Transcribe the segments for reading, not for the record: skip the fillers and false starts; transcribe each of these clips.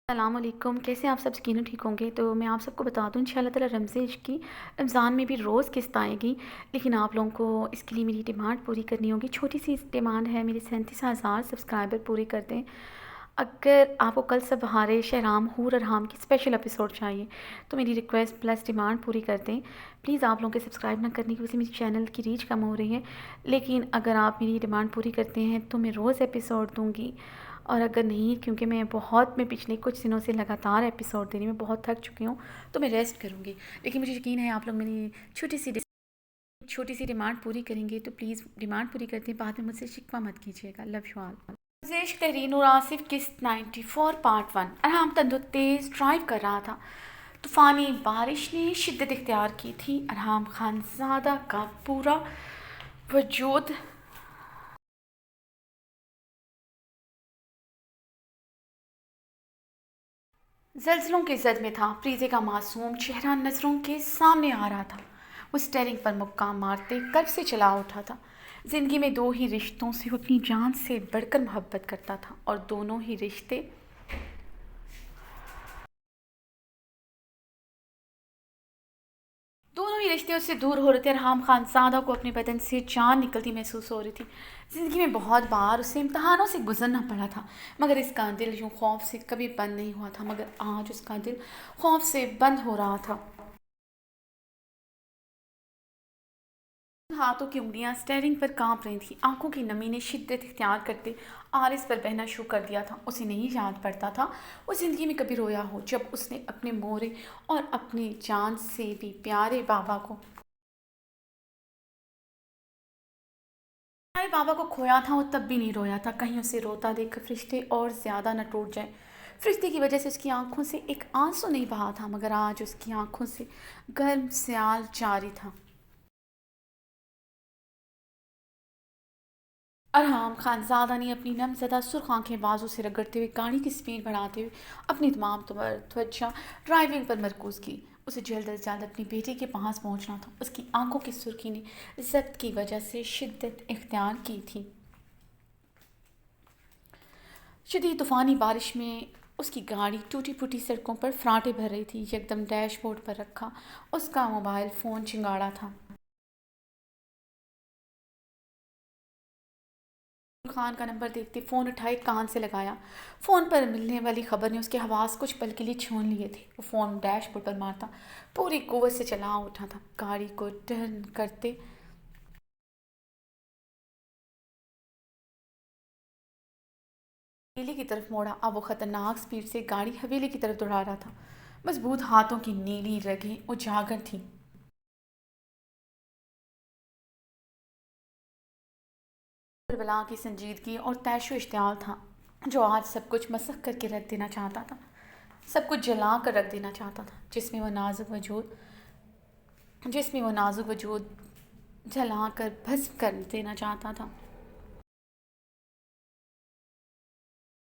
अस्सलामुअलैकुम। कैसे आप सब यकीनन ठीक होंगे। तो मैं आप सबको बता दूं, इंशाल्लाह ताला रमज़ान में भी रोज़ किस्त आएगी। लेकिन आप लोगों को इसके लिए मेरी डिमांड पूरी करनी होगी। छोटी सी डिमांड है, मेरे 37,000 सब्सक्राइबर पूरे कर दें। अगर आपको कल से बहारे शहराम हूर और हाम की स्पेशल एपिसोड चाहिए तो मेरी रिक्वेस्ट प्लस डिमांड पूरी कर दें। प्लीज़ आप लोगों के सब्सक्राइब ना करने की वजह से मेरी चैनल की रीच कम हो रही है। लेकिन अगर आप मेरी डिमांड पूरी करते हैं तो मैं रोज़ एपिसोड दूँगी। और अगर नहीं, क्योंकि मैं पिछले कुछ दिनों से लगातार एपिसोड दे रही हूँ, मैं बहुत थक चुकी हूँ, तो मैं रेस्ट करूँगी। लेकिन मुझे यकीन है आप लोग मेरी छोटी सी डिमांड पूरी करेंगे। तो प्लीज़ डिमांड पूरी करते हैं, बाद में मुझसे शिकवा मत कीजिएगा। Love you all. गुज़िश्त तहरीन और आसिफ किस्त 94 पार्ट 1। अरहाम तंदुर तेज़ ड्राइव कर रहा था। तूफ़ानी बारिश ने शिद्दत इख्तियार की थी। अरहाम खानज़ादा का पूरा वजूद ज़लज़लों की ज़द में था। फ्रीज़े का मासूम चेहरा नज़रों के सामने आ रहा था। वो स्टेयरिंग पर मुक्का मारते कर्ब से चला उठा था। ज़िंदगी में दो ही रिश्तों से वो अपनी जान से बढ़कर मोहब्बत करता था, और दोनों ही रिश्ते उससे दूर हो रहे थे। अरहाम खानज़ादा को अपने बदन से जान निकलती महसूस हो रही थी। ज़िंदगी में बहुत बार उसे इम्तहानों से गुजरना पड़ा था, मगर इसका दिल यूँ खौफ से कभी बंद नहीं हुआ था। मगर आज उसका दिल खौफ से बंद हो रहा था। हाथों की उंगलियां स्टेयरिंग पर कांप रही थी। आंखों की नमी ने शिद्दत इख्तियार करते आरिस पर बहना शुरू कर दिया था। उसे नहीं याद पड़ता था वो जिंदगी में कभी रोया हो, जब उसने अपने मोरे और अपने जान से भी प्यारे बाबा को खोया था। वो तब भी नहीं रोया था। कहीं उसे रोता देख फरिश्ते और ज्यादा न टूट जाए। फरिश्ते की वजह से उसकी आंखों से एक आंसू नहीं बहा था, मगर आज उसकी आंखों से गर्म स्याल जारी था। अरहाम खानज़ादा ने अपनी नमज़दा सुर्ख आंखें बाजू से रगड़ते हुए गाड़ी की स्पीड बढ़ाते हुए अपनी तमाम तवज्जो ड्राइविंग पर मरकूज़ की। उसे जल्द अज जल्द अपनी बेटी के पास पहुंचना था। उसकी आंखों की सुर्खी ने जब्त की वजह से शिद्दत इख्तियार की थी। शदीद तूफ़ानी बारिश में उसकी गाड़ी टूटी फूटी सड़कों पर फराटे भर रही थी। यकदम डैशबोर्ड पर रखा उसका मोबाइल फ़ोन चिंगाड़ा था। खान का नंबर देखते फ़ोन उठाए, कान से लगाया। फ़ोन पर मिलने वाली खबर ने उसके हवास कुछ पल के लिए छीन लिए थे। वो फ़ोन डैशबोर्ड पर मारता पूरी कुव्वत से चला उठा था। गाड़ी को टर्न करते हवेली की तरफ मोड़ा। अब वो खतरनाक स्पीड से गाड़ी हवेली की तरफ दौड़ा रहा था। मजबूत हाथों की नीली रगें उजागर थीं। करबला की संजीदगी और तैशो इश्तियाल था, जो आज सब कुछ मसख करके रख देना चाहता था। सब कुछ जला कर रख देना चाहता था, जिसमें वो नाजुक वजूद जला कर भस्म कर देना चाहता था।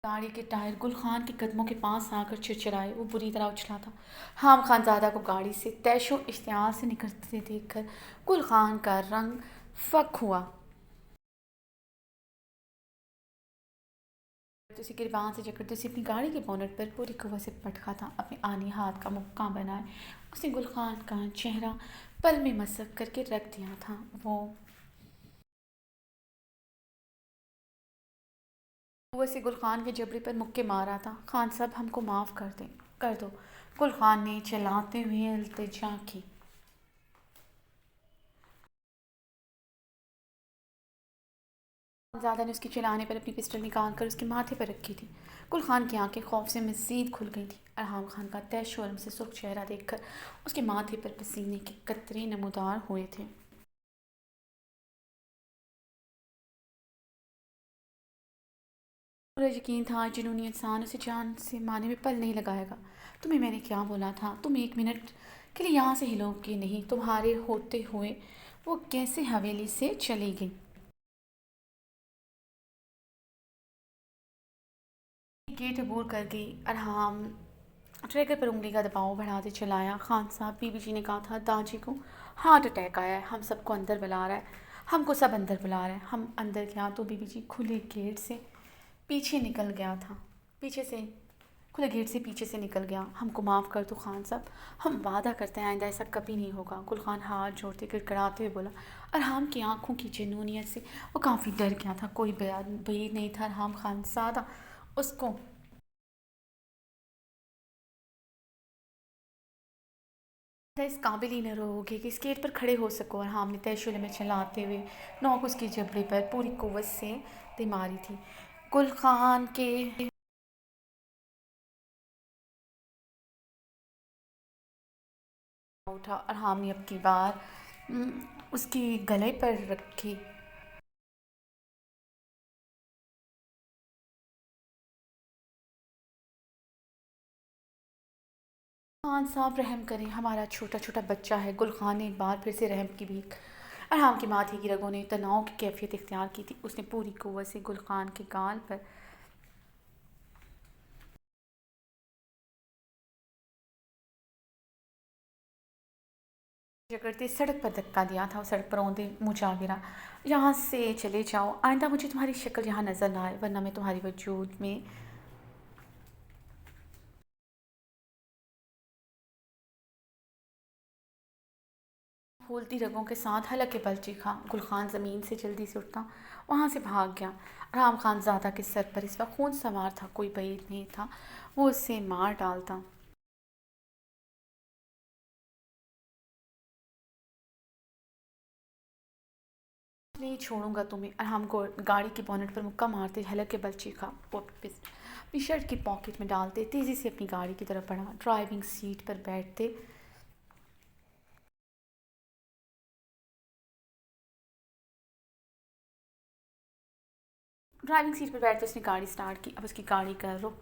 गाड़ी के टायर गुल खान के कदमों के पास आकर चिरचिराए। वो बुरी तरह उछला था। हाम खानजादा को गाड़ी से तैशो इश्तियाल से निकलते देखकर गुल खान का रंग फक हुआ। उसी गिरबान से जकड़ते उसे अपनी गाड़ी के बोनट पर पूरी कुव्वत से पटका था। अपने आनी हाथ का मुक्का बनाए उसने गुल खान का चेहरा पल में मसक करके रख दिया था। वो से गुल खान के जबड़े पर मुक्के मार रहा था। खान साहब, हमको माफ़ कर दो। गुल खान ने चिल्लाते हुए इल्तिजा की। ज़्यादा ने उसके चिल्लाने पर अपनी पिस्टल निकाल कर उसके माथे पर रखी थी। गुल खान की आंखें खौफ से मज़ीद खुल गई थी। अरहाम खान का तय शर्म से सुर्ख चेहरा देखकर उसके माथे पर पसीने के कतरे नमूदार हुए थे। मुझे यकीन था जुनूनी इंसान उसे जान से मारने में पल नहीं लगाएगा। तुम्हें मैंने क्या बोला था? तुम एक मिनट के लिए यहाँ से हिलोगे नहीं। तुम्हारे होते हुए वो कैसे हवेली से चली गई? गेट अबूर कर गई। अरहाम ट्रैकर पर उंगली का दबाव बढ़ाते चलाया। खान साहब, बीबी जी ने कहा था दादी को हार्ट अटैक आया है, हम सबको अंदर बुला रहा है। हमको सब अंदर बुला रहा है। हम अंदर गया तो बीबी जी खुले गेट से पीछे निकल गया था पीछे से खुले गेट से पीछे से निकल गया। हमको माफ़ कर दो खान साहब, हम वादा करते हैं आइंदा ऐसा कभी नहीं होगा। गुलखान हाथ जोड़ते गिड़गिड़ाते हुए बोला। अरहाम की आंखों की जुनूनियत से वो काफ़ी डर गया था। कोई बयान बहीर नहीं था अरहाम खान ज़्यादा उसको इस काबिल ही न रहोगे कि इस गेट पर खड़े हो सको। और हमने तयशुल में चलाते हुए नोक उसकी जबड़े पर पूरी कुव्वत से दे मारी थी। गुल खान के उठा और हामी अब की बार उसकी गले पर रखी। खान साहब रहम करें, हमारा छोटा छोटा बच्चा है। गुल खान ने एक बार फिर से रहम की भीख। अरहाम की माथे की रगों ने तनाव की कैफियत इख्तियार की थी। उसने पूरी कुव्वत से गुल खान के गाल पर जकड़ते सड़क पर धक्का दिया था और सड़क पर औंधे मुँह जा गिरा। यहाँ से चले जाओ, आइंदा मुझे तुम्हारी शक्ल यहाँ नज़र ना आए, वरना मैं तुम्हारी वजूद में फूलती रगों के साथ हलक के बल चीखा। गुलखान ज़मीन से जल्दी से उठता वहाँ से भाग गया। राम खान ज़ादा के सर पर इस वक्त खून सवार था। कोई बैद नहीं था वो उसे मार डालता। नहीं छोड़ूंगा तुम्हें। अरहम को गाड़ी की बोनट पर मुक्का मारते हलक के बल चीखा। वो अपनी शर्ट की पॉकेट में डालते तेज़ी से अपनी गाड़ी की तरफ बढ़ा। ड्राइविंग सीट पर बैठते ड्राइविंग सीट पर बैठते उसने गाड़ी स्टार्ट की। अब उसकी गाड़ी का रुख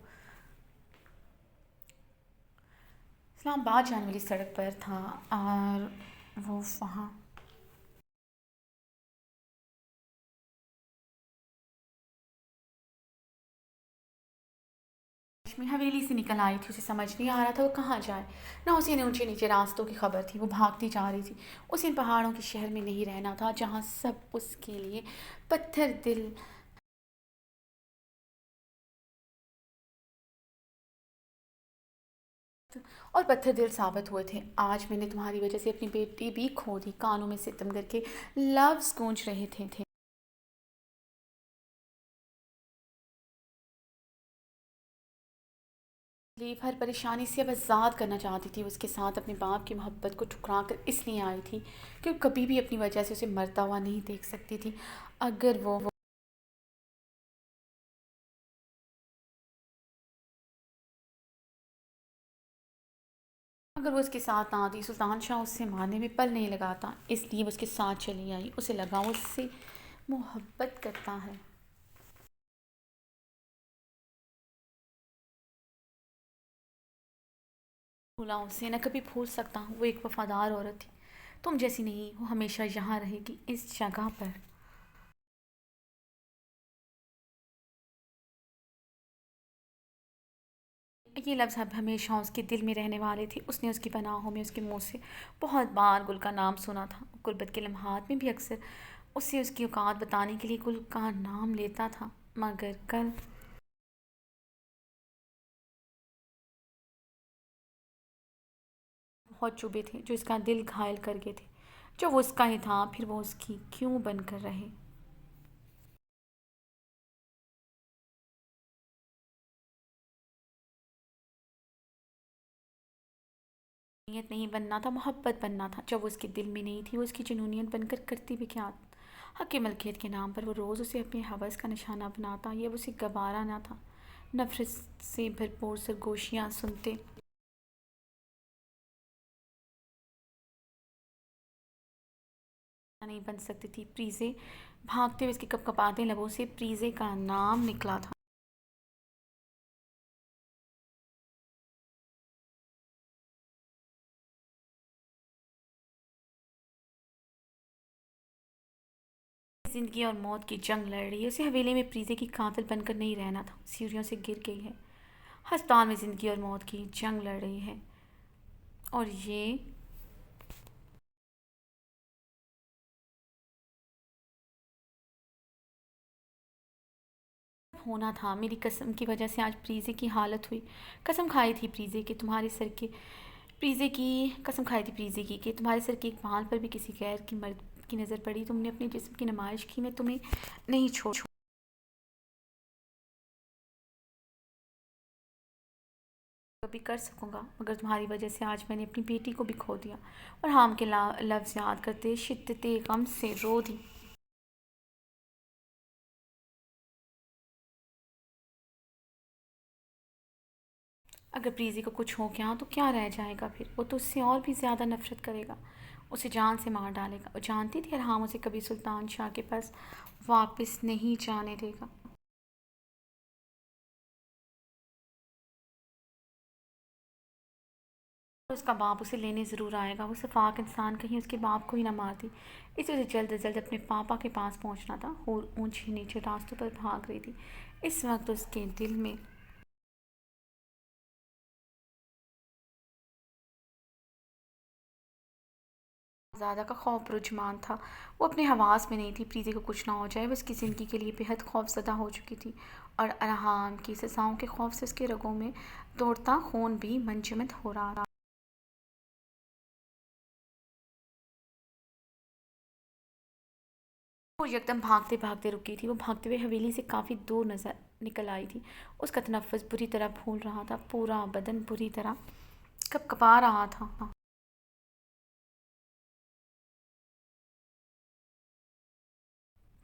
इस्लामाबाद जाने वाली सड़क पर था और वो वहाँ लक्ष्मी हवेली से निकल आई थी। उसे समझ नहीं आ रहा था वो कहाँ जाए। ना उसे इन ऊंचे नीचे रास्तों की खबर थी। वो भागती जा रही थी। उसे इन पहाड़ों के शहर में नहीं रहना था जहाँ सब उसके लिए पत्थर दिल और पत्थर दिल साबित हुए थे। आज मैंने तुम्हारी वजह से अपनी बेटी भी खो दी। कानों में सितम करके लफ्ज़ गूंज रहे थे। लीव हर परेशानी से अब आज़ाद करना चाहती थी। उसके साथ अपने बाप की मोहब्बत को ठुकरा कर इसलिए आई थी कि वो कभी भी अपनी वजह से उसे मरता हुआ नहीं देख सकती थी। अगर वो अगर वो उसके साथ ना आती सुल्तान शाह उससे मारने में पल नहीं लगाता। इसलिए वो उसके साथ चली आई। उसे लगा वो उससे मोहब्बत करता है। भूला उसे न कभी भूल सकता हूँ। वो एक वफादार औरत थी, तुम जैसी नहीं। वो हमेशा यहाँ रहेगी इस जगह पर। ये लफ्ज़ अब हमेशा उसके दिल में रहने वाले थे। उसने उसकी पनाहों में उसके मुंह से बहुत बार गुल का नाम सुना था। गुर्बत के लम्हात में भी अक्सर उसे उसकी औकात बताने के लिए गुल का नाम लेता था। मगर कल बहुत चुभे थे जो इसका दिल घायल कर गए थे। जो वो उसका ही था फिर वो उसकी क्यों बनकर रहे। नीयत नहीं बनना था, मोहब्बत बनना था। जब वो उसके दिल में नहीं थी वो उसकी जुनूनियत बनकर करती भी क्या। हक मलकियत के नाम पर वो रोज़ उसे अपने हवस का निशाना बनाता। ये उसे गवारा ना था। नफरत से भरपूर सरगोशियाँ सुनते नहीं बन सकती थी। प्रीजे भागते हुए उसके कपकपाते लबों से प्रीजे का नाम निकला था। जिंदगी और मौत की जंग लड़ रही है। उसे हवेली में प्रीजे की कातिल बनकर नहीं रहना था। सीढ़ियों से गिर गई है। अस्पताल में ज़िंदगी और मौत की जंग लड़ रही है। और ये होना था। मेरी कसम की वजह से आज प्रीज़े की हालत हुई। कसम खाई थी प्रीज़े कि तुम्हारे सर के प्रीज़े की कसम खाई थी प्रीज़े की कि तुम्हारे सर के एक बाल पर भी किसी गैर की मर्द की नज़र पड़ी। तुमने अपने जिस्म की नुमाइश की, मैं तुम्हें नहीं छोड़ कभी कर सकूँगा, मगर तुम्हारी वजह से आज मैंने अपनी बेटी को भी खो दिया। और हाम के लफ्ज़ याद करते शिद्दत गम से रो दी। अगर प्रीति को कुछ हो गया तो क्या रह जाएगा फिर? वो तो उससे और भी ज़्यादा नफ़रत करेगा, उसे जान से मार डालेगा। वो जानती थी अरहाम उसे कभी सुल्तान शाह के पास वापस नहीं जाने देगा। और उसका बाप उसे लेने ज़रूर आएगा। वो सफाक इंसान कहीं उसके बाप को ही ना मार दी। इसलिए उसे जल्द अज जल्द अपने पापा के पास पहुंचना था और ऊंचे नीचे रास्तों पर भाग रही थी। इस वक्त उसके दिल में ज़्यादा का खौफ रुझान था। वो अपने हवास में नहीं थी, प्रीति को कुछ ना हो जाए। वो उसकी ज़िंदगी के लिए बेहद खौफज़दा हो चुकी थी और अरहाम की सज़ाओं के खौफ से उसके रगों में दौड़ता खून भी मंजमद हो रहा था। वो एकदम भागते भागते रुकी थी। वो भागते हुए हवेली से काफ़ी दूर नज़र निकल आई थी। उसका तनफ़्फ़ुस बुरी तरह फूल रहा था, पूरा बदन बुरी तरह कँपकपा रहा था।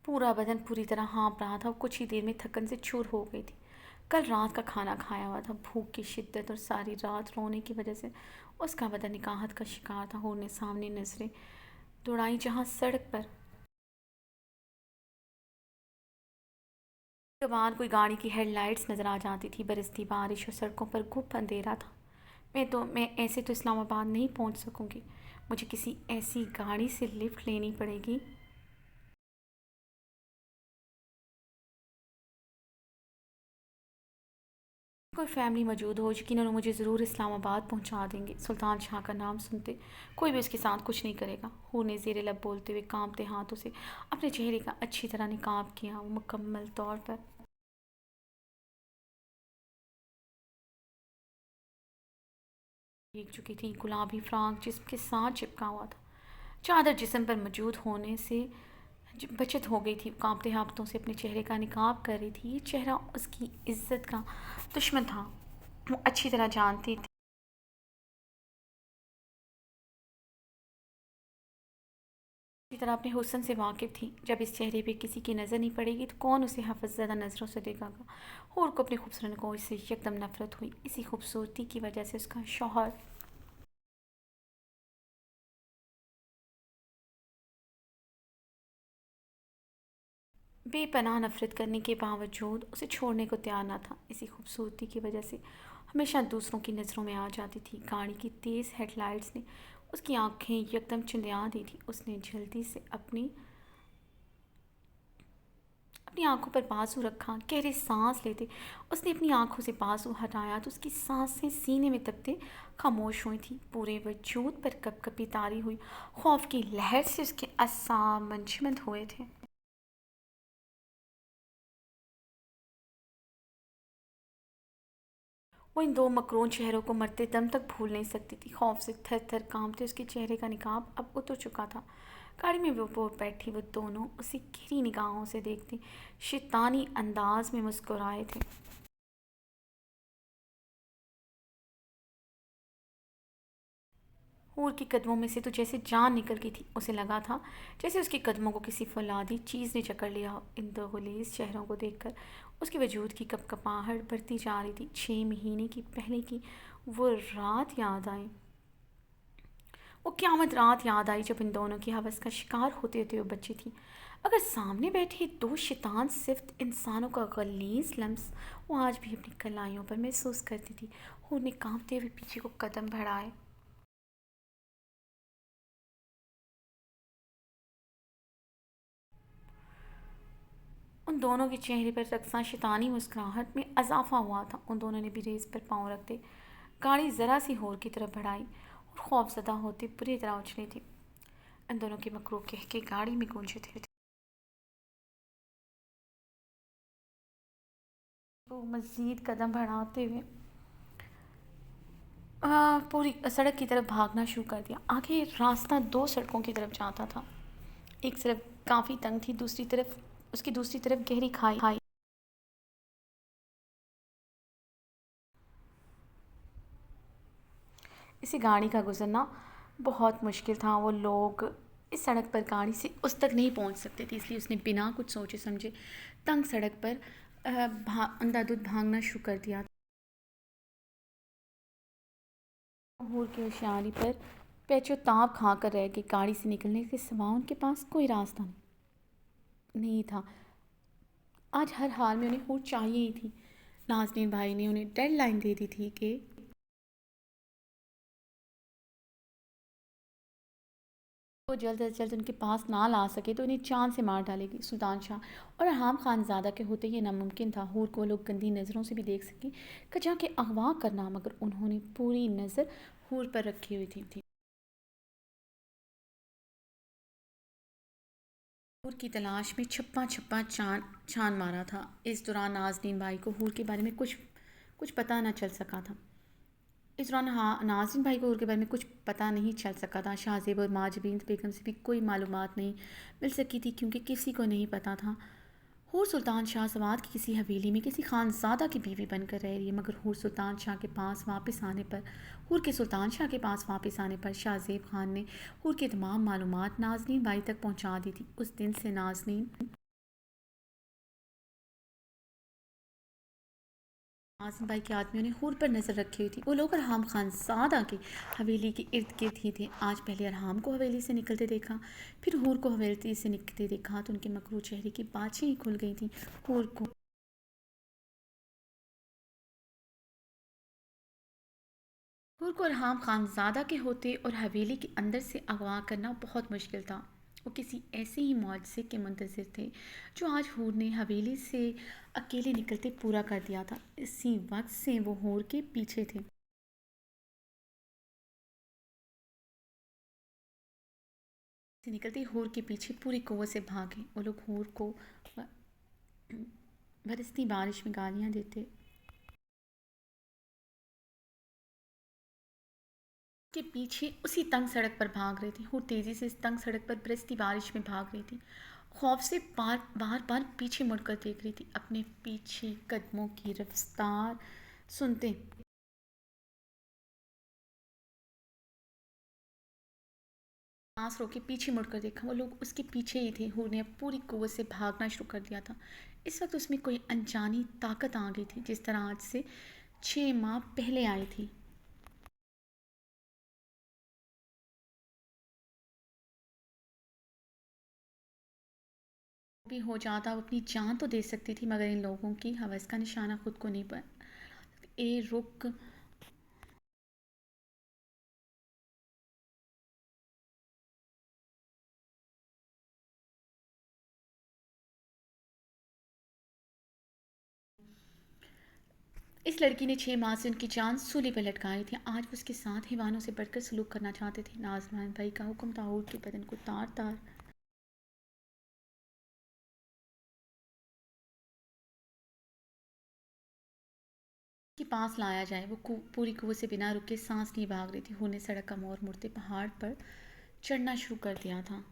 पूरा बदन पूरी तरह हाँफ रहा था और कुछ ही देर में थकन से चूर हो गई थी। कल रात का खाना खाया हुआ था, भूख की शिद्दत और सारी रात रोने की वजह से उसका बदन निकाहत का शिकार था। हूर ने सामने नजरें दौड़ाई जहाँ सड़क पर कभार कोई गाड़ी की हेडलाइट्स नज़र आ जाती थी। बरसती बारिश और सड़कों पर गुप अंधेरा था। मैं ऐसे तो इस्लामाबाद नहीं पहुंच सकूंगी। मुझे किसी ऐसी गाड़ी से लिफ्ट लेनी पड़ेगी। कोई फैमिली मौजूद हो यकीनन उन्होंने मुझे ज़रूर इस्लामाबाद पहुंचा देंगे। सुल्तान शाह का नाम सुनते कोई भी उसके साथ कुछ नहीं करेगा। हूर ने ज़ेरे लब बोलते हुए कांपते हाथों से अपने चेहरे का अच्छी तरह निकाब किया। वो मुकम्मल तौर पर भीग चुकी थी। गुलाबी फ्राक जिस्म के साथ चिपका हुआ था, चादर जिस्म पर मौजूद होने से बचत हो गई थी। कांपते हाथों से अपने चेहरे का निकाब कर रही थी। ये चेहरा उसकी इज्जत का दुश्मन था। वो अच्छी तरह जानती थी इसी तरह अपने हुस्न से वाकिफ़ थी। जब इस चेहरे पे किसी की नज़र नहीं पड़ेगी तो कौन उसे हफ़्ज़दा नज़रों से देखेगा। हूर को अपनी खूबसूरत को इससे एकदम नफ़रत हुई। इसी खूबसूरती की वजह से उसका शौहर बेपनाह नफ़रत करने के बावजूद उसे छोड़ने को तैयार ना था। इसी खूबसूरती की वजह से हमेशा दूसरों की नज़रों में आ जाती थी। गाड़ी की तेज़ हेडलाइट्स ने उसकी आंखें एकदम चिंधिया दी थी। उसने जल्दी से अपनी अपनी आंखों पर बाजू रखा, गहरी सांस लेते उसने अपनी आंखों से बाजू हटाया तो उसकी सांसें सीने में दबते खामोश हुई थी। पूरे वजूद पर कपकपी तारी हुई खौफ की लहर से उसके असाब मंजमद हुए थे। वो इन दो मकरून चेहरों को मरते दम तक भूल नहीं सकती थी। खौफ से थर थर कांपते उसके चेहरे का निकाब अब उतर चुका था। गाड़ी में वो बैठी वो दोनों उसी गहरी निगाहों से देखते शैतानी अंदाज में मुस्कुराए थे। हूर के कदमों में से तो जैसे जान निकल गई थी। उसे लगा था जैसे उसके कदमों को किसी फौलादी चीज़ ने जकड़ लिया हो। इन दो गुलीस चेहरों को देखकर उसके वजूद की कपकपाहट बढ़ती जा रही थी। 6 महीने की पहले की वो रात याद आई। वो क़यामत रात याद आई जब इन दोनों की हवस का शिकार होते होते वो बची थी। अगर सामने बैठे दो शैतान सिर्फ इंसानों का गलीज़ लम्स वो आज भी अपनी कलाइयों पर महसूस करती थी। हूर ने कांपते हुए पीछे को कदम बढ़ाए। उन दोनों के चेहरे पर रक्सा शैतानी मुस्कुराहट में इजाफा हुआ था। उन दोनों ने भी रेस पर पाँव रखते गाड़ी ज़रा सी होर की तरफ बढ़ाई और खौफजदा होते बुरी तरह उछली थी। इन दोनों के मकरू कह के गाड़ी में गूंजे थे। तो मज़ीद कदम बढ़ाते हुए पूरी सड़क की तरफ भागना शुरू कर दिया। आगे रास्ता दो सड़कों की तरफ जाता था। एक सड़क काफ़ी तंग थी, दूसरी तरफ उसकी दूसरी तरफ गहरी खाई। इसी गाड़ी का गुजरना बहुत मुश्किल था। वो लोग इस सड़क पर गाड़ी से उस तक नहीं पहुंच सकते थे, इसलिए उसने बिना कुछ सोचे समझे तंग सड़क पर अंधाधुंध भागना शुरू कर दिया। भोर की होशियारी पर पेचो ताप खा कर रह गई। गाड़ी से निकलने के सिवा उनके पास कोई रास्ता नहीं था। आज हर हाल में उन्हें हूर चाहिए ही थी। नाज़नीन भाई ने उन्हें डेडलाइन दे दी थी कि वो जल्द से जल्द उनके पास ना ला सके तो उन्हें चाँद से मार डालेगी। सुल्तान शाह और अरहाम खानज़ादा के होते ये नामुमकिन था। हूर को लोग गंदी नज़रों से भी देख सकें कजा के अगवा करना, मगर उन्होंने पूरी नज़र हूर पर रखी हुई थी। हूर की तलाश में छप्पा छप्पा छान मारा था। इस दौरान नाज़नीन भाई को हूर के बारे में कुछ कुछ पता न चल सका था। इस दौरान हाँ, नाज़रीन भाई को हूर के बारे में कुछ पता नहीं चल सका था। शाहज़ेब और माजबीन बेगम से भी कोई मालूमात नहीं मिल सकी थी, क्योंकि किसी को नहीं पता था हूर सुल्तान शाह सवाद की किसी हवेली में किसी खानज़ादा की बीवी बनकर रह रही है। मगर हूर सुल्तान शाह के पास वापस आने पर हूर के सुल्तान शाह के पास वापस आने पर शाहज़ेब खान ने हूर की तमाम मालूमात नाज़नीन भाई तक पहुँचा दी थी। उस दिन से आसिम भाई के आदमियों ने हूर पर नज़र रखी हुई थी। वो लोग अरहाम खानज़ादा की हवेली के इर्द गिर्द ही थे। आज पहले अरहाम को हवेली से निकलते देखा, फिर हूर को हवेली से निकलते देखा तो उनके मकरू चेहरे की बाछें ही खुल गई थी। हूर को अरहाम खानज़ादा के होते और हवेली के अंदर से अगवा करना बहुत मुश्किल था। वो किसी ऐसे ही मुआवजे के मुंतज़िर थे जो आज हूर ने हवेली से अकेले निकलते पूरा कर दिया था। इसी वक्त से वो हूर के पीछे थे। से निकलते हूर के पीछे पूरी कुव्वत से भागे। वो लोग हूर को बरसती बारिश में गालियां देते के पीछे उसी तंग सड़क पर भाग रहे थे। हूर तेज़ी से इस तंग सड़क पर बरसती बारिश में भाग रही थी। खौफ से बार बार पीछे मुड़कर देख रही थी। अपने पीछे कदमों की रफ्तार सुनते सांस रोके पीछे मुड़कर देखा। वो लोग उसके पीछे ही थे। हूर ने अब पूरी कुव्वत से भागना शुरू कर दिया था। इस वक्त उसमें कोई अनजानी ताकत आ गई थी, जिस तरह आज से 6 माह पहले आई थी। भी हो जाता, वो अपनी जान तो दे सकती थी, मगर इन लोगों की हवस का निशाना खुद को नहीं पर ए रुक इस लड़की ने 6 माह से उनकी जान सूली पर लटकाई थी। आज वो उसके साथ हैवानों से बढ़कर सलूक करना चाहते थे। नाजमान भाई का हुक्म था हूर के बदन को तार तार के पास लाया जाए। वो पूरी कुव्वत से बिना रुके सांस नहीं भाग रही थी। हूर ने सड़क का मोड़ मुड़ते पहाड़ पर चढ़ना शुरू कर दिया था।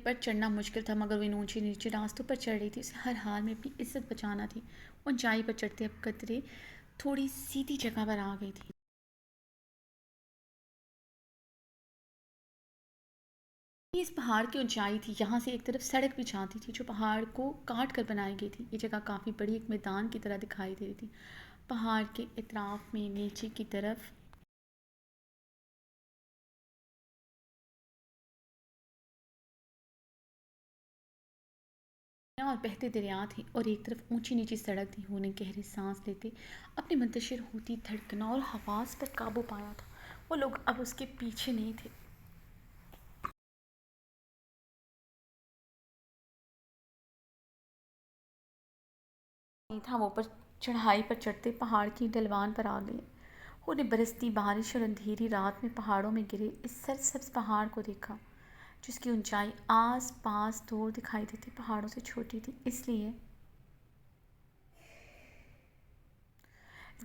पर चढ़ना मुश्किल था, मगर वो इन ऊंचे नीचे रास्तों पर चढ़ रही थी। उसे हर हाल में अपनी इज्जत बचाना थी। ऊंचाई पर चढ़ते अब कदरे थोड़ी सीधी जगह पर आ गई थी। ये इस पहाड़ की ऊंचाई थी। यहाँ से एक तरफ सड़क भी जाती थी जो पहाड़ को काट कर बनाई गई थी। ये जगह काफ़ी बड़ी एक मैदान की तरह दिखाई दे रही थी। पहाड़ के इतराफ में नीचे की तरफ और बहते दरिया थे और एक तरफ ऊंची नीची सड़क थी। होने गहरी सांस लेते अपनी मुंतशिर होती धड़कनों और हवास पर काबू पाया था। वो लोग अब उसके पीछे नहीं थे। नहीं था। वो पर चढ़ाई पर चढ़ते पहाड़ की ढलवान पर आ गए। उन्हें बरसती बारिश और अंधेरी रात में पहाड़ों में गिरे इस सरसब्ज पहाड़ को देखा, जिसकी ऊंचाई आस पास दूर दिखाई देती पहाड़ों से छोटी थी। इसलिए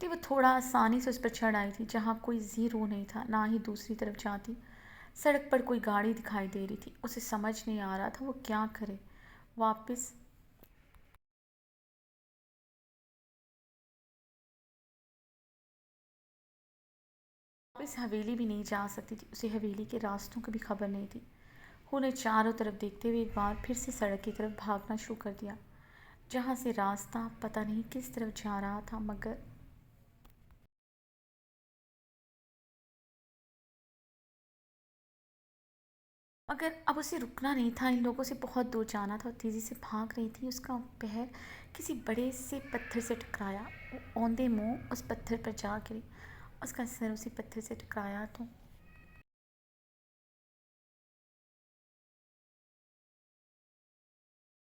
वो थोड़ा आसानी से उस पर चढ़ आई थी, जहाँ कोई ज़ीरो नहीं था, ना ही दूसरी तरफ जाती सड़क पर कोई गाड़ी दिखाई दे रही थी। उसे समझ नहीं आ रहा था वो क्या करे। वापस वापस हवेली भी नहीं जा सकती थी। उसे हवेली के रास्तों की भी खबर नहीं थी। उन्हें चारों तरफ देखते हुए एक बार फिर से सड़क की तरफ भागना शुरू कर दिया, जहाँ से रास्ता पता नहीं किस तरफ जा रहा था। मगर अब उसे रुकना नहीं था। इन लोगों से बहुत दूर जाना था और तेज़ी से भाग रही थी। उसका पैर किसी बड़े से पत्थर से टकराया। वो औंधे मुँह उस पत्थर पर जा गिरी। उसका सर उसी पत्थर से टकराया तो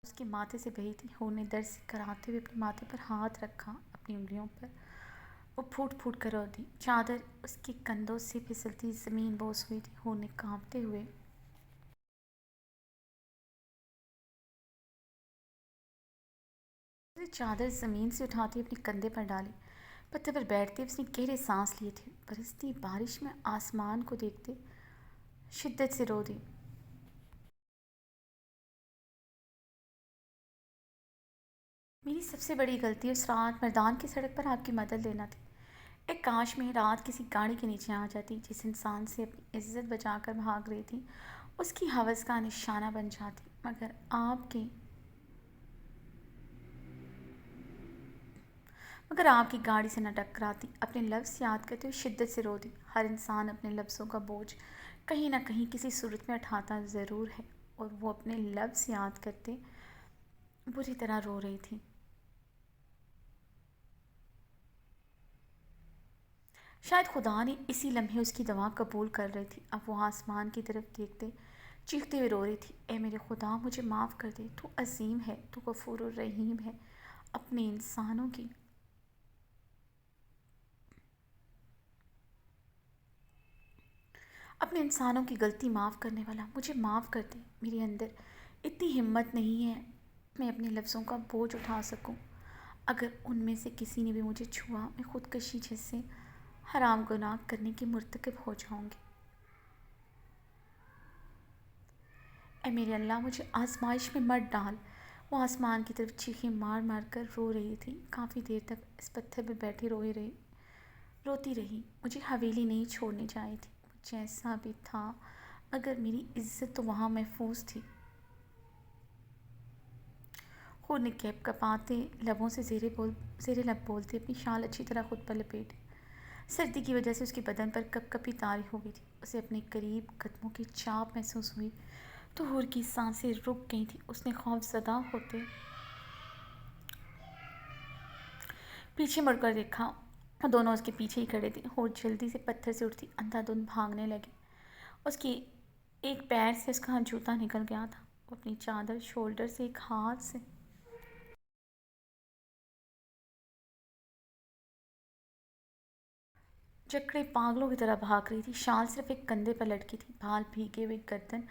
उसके माथे से बही थी। होने दर्द से कराहते हुए अपने माथे पर हाथ रखा, अपनी उंगलियों पर। वो फूट फूट कर रो दी। चादर उसके कंधों से फिसलती ज़मीन बोस हुई थी। होने कांपते हुए उसने चादर ज़मीन से उठाती अपने कंधे पर डाली। पत्थर पर बैठते उसने गहरे सांस लिए थे। बरसती बारिश में आसमान को देखते शिद्दत से रो दी। मेरी सबसे बड़ी गलती उस रात मैदान की सड़क पर आपकी मदद लेना थी। एक काश में रात किसी गाड़ी के नीचे आ जाती। जिस इंसान से अपनी इज्जत बचाकर भाग रही थी, उसकी हवस का निशाना बन जाती। मगर आपकी गाड़ी से न टकराती। अपने लफ्ज़ याद करते हुए शिद्दत से रो दी। हर इंसान अपने लफ्ज़ों का बोझ कहीं ना कहीं किसी सूरत में उठाता ज़रूर है, और वो अपने लफ्ज़ याद करते बुरी तरह रो रही थी। शायद खुदा ने इसी लम्हे उसकी दवा कबूल कर रही थी। अब वो आसमान की तरफ देखते चीखते हुए रो रही थी, ए मेरे खुदा, मुझे माफ़ कर दे। तू अजीम है, तू गफूर रहीम है। अपने इंसानों की अपने इंसानों की गलती माफ़ करने वाला, मुझे माफ़ कर दे। मेरे अंदर इतनी हिम्मत नहीं है मैं अपने लफ्ज़ों का बोझ उठा सकूं। अगर उनमें से किसी ने भी मुझे छुआ, मैं खुदकशी जैसे हराम गुनाह करने की मुर्तकब हो जाऊंगी। ए मेरे अल्लाह, मुझे आजमाइश में मत डाल। वो आसमान की तरफ चीखें मार मार कर रो रही थी। काफ़ी देर तक इस पत्थर पर बैठी रोती रही। मुझे हवेली नहीं छोड़नी चाहिए थी। वो जैसा भी था, अगर मेरी इज्जत तो वहाँ महफूज थी। खुद ने कैप कपाते लबों से जेरे लब बोलते अपनी शाल अच्छी तरह खुद पर लपेटी। सर्दी की वजह से उसके बदन पर कपकपी तारी हो गई थी। उसे अपने करीब कदमों की चाप महसूस हुई तो हूर की सांसें रुक गई थी। उसने खौफजदा होते पीछे मुड़कर देखा। वो दोनों उसके पीछे ही खड़े थे। हूर जल्दी से पत्थर से उठती अंधाधुंध भागने लगी। उसकी एक पैर से उसका जूता निकल गया था। वो अपनी चादर शोल्डर से एक हाथ से जकड़े पागलों की तरह भाग रही थी। शाल सिर्फ एक कंधे पर लटकी थी। बाल भीगे हुए गर्दन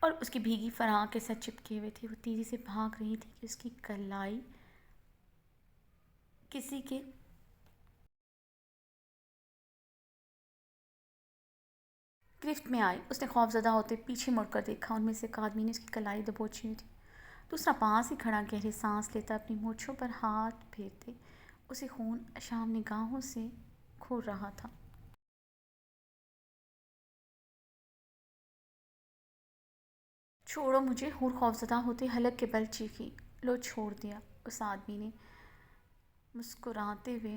और उसकी भीगी फराक के साथ चिपके हुए थे। वो तेज़ी से भाग रही थी कि उसकी कलाई किसी के गिरफ्त में आई। उसने खौफजदा होते पीछे मुड़कर देखा। उनमें से एक आदमी ने उसकी कलाई दबोची हुई थी। दूसरा पास ही खड़ा गहरी सांस लेता अपनी मूँछों पर हाथ फेरते उसे खून अशाम निगाहों से घूर रहा था। छोड़ो मुझे, हूर खौफजदा होते हलक के बल चीखी। लो, छोड़ दिया, उस आदमी ने मुस्कुराते हुए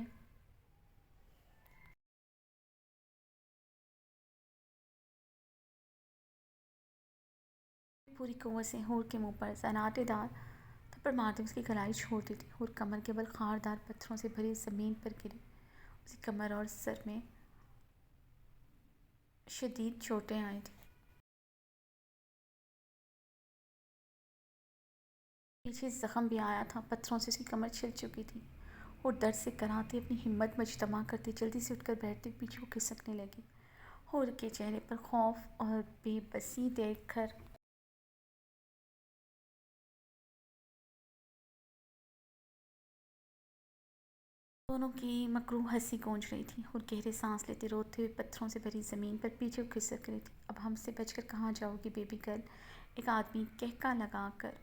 पूरी कुव्वत से हूर के मुंह पर सन्नाटेदार थप्पड़ मारते उसकी कलाई छोड़ दी थी। हूर कमर के बल खारदार पत्थरों से भरी ज़मीन पर गिरी। उसकी कमर और सर में शदीद चोटें आई थी। पीछे जख्म भी आया था। पत्थरों से उसकी कमर छिल चुकी थी। और दर्द से कराहती अपनी हिम्मत मजतमा करती जल्दी से उठकर बैठती, पीछे को खिसकने लगी। हूर के चेहरे पर खौफ और बेबसी देखकर दोनों की मकरूह हंसी गूंज रही थी। और गहरे सांस लेते रोते हुए पत्थरों से भरी ज़मीन पर पीछे को खिसक रही थी। अब हमसे बचकर कहाँ जाओगी बेबी गर्ल, एक आदमी कहका लगाकर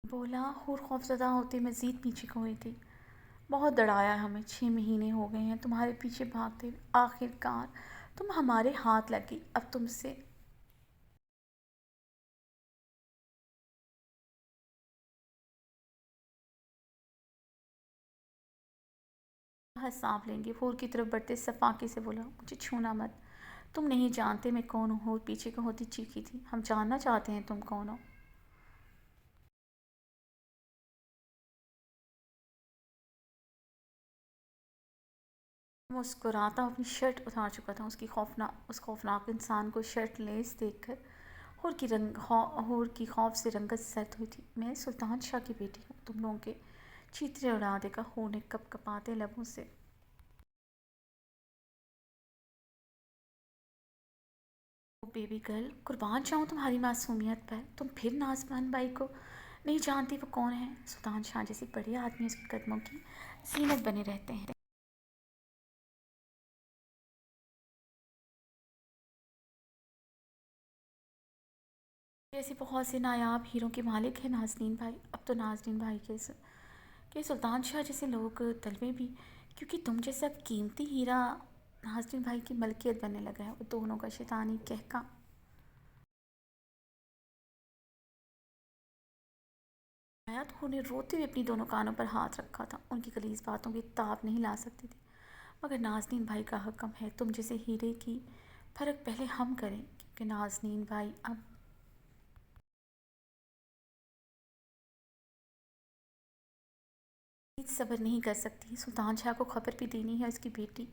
बोला। हूर खौफजदा होते मज़ीद पीछे को हुई थी। बहुत डराया है हमें, 6 महीने हो गए हैं तुम्हारे पीछे भागते हुए, आखिरकार तुम हमारे हाथ लगी। अब तुमसे सांप लेंगे। हूर की तरफ बढ़ते सफाके से बोला, मुझे छूना मत, तुम नहीं जानते मैं कौन हूँ। हूर पीछे को होती चीखी थी, हम जानना चाहते हैं तुम कौन हो। मुस्कुराता अपनी शर्ट उतार चुका था। उस खौफनाक इंसान को शर्ट लेस देखकर हूर की खौफ से रंगत सर्द हुई थी। मैं सुल्तान शाह की बेटी हूँ, तुम लोगों के चीतरे उड़ा देगा। हूर ने कपकपाते लबों से ओ बेबी गर्ल, कुर्बान जाऊँ तुम्हारी मासूमियत पर, तुम फिर नाज़मान बाई को नहीं जानती वो कौन है। सुल्तान शाह जैसे बड़े आदमी उसके कदमों की जीनत बने रहते हैं। जैसे बहुत से नायाब हीरों के मालिक हैं नाजनीन भाई। अब तो नाजनीन भाई के सुल्तान शाह जैसे लोग तलबे भी, क्योंकि तुम जैसा कीमती हीरा नाजनीन भाई की मलकियत बनने लगा है। वो दोनों का शैतानी कहका आया तो उन्हें रोते हुए अपनी दोनों कानों पर हाथ रखा था। उनकी गलीज बातों की ताब नहीं ला सकती थी। मगर नाजनीन भाई का हकम है तुम जैसे हीरे की फ़र्क पहले हम करें, क्योंकि नाजनीन भाई अब सब्र नहीं कर सकती। सुल्तान शाह को खबर भी देनी है उसकी बेटी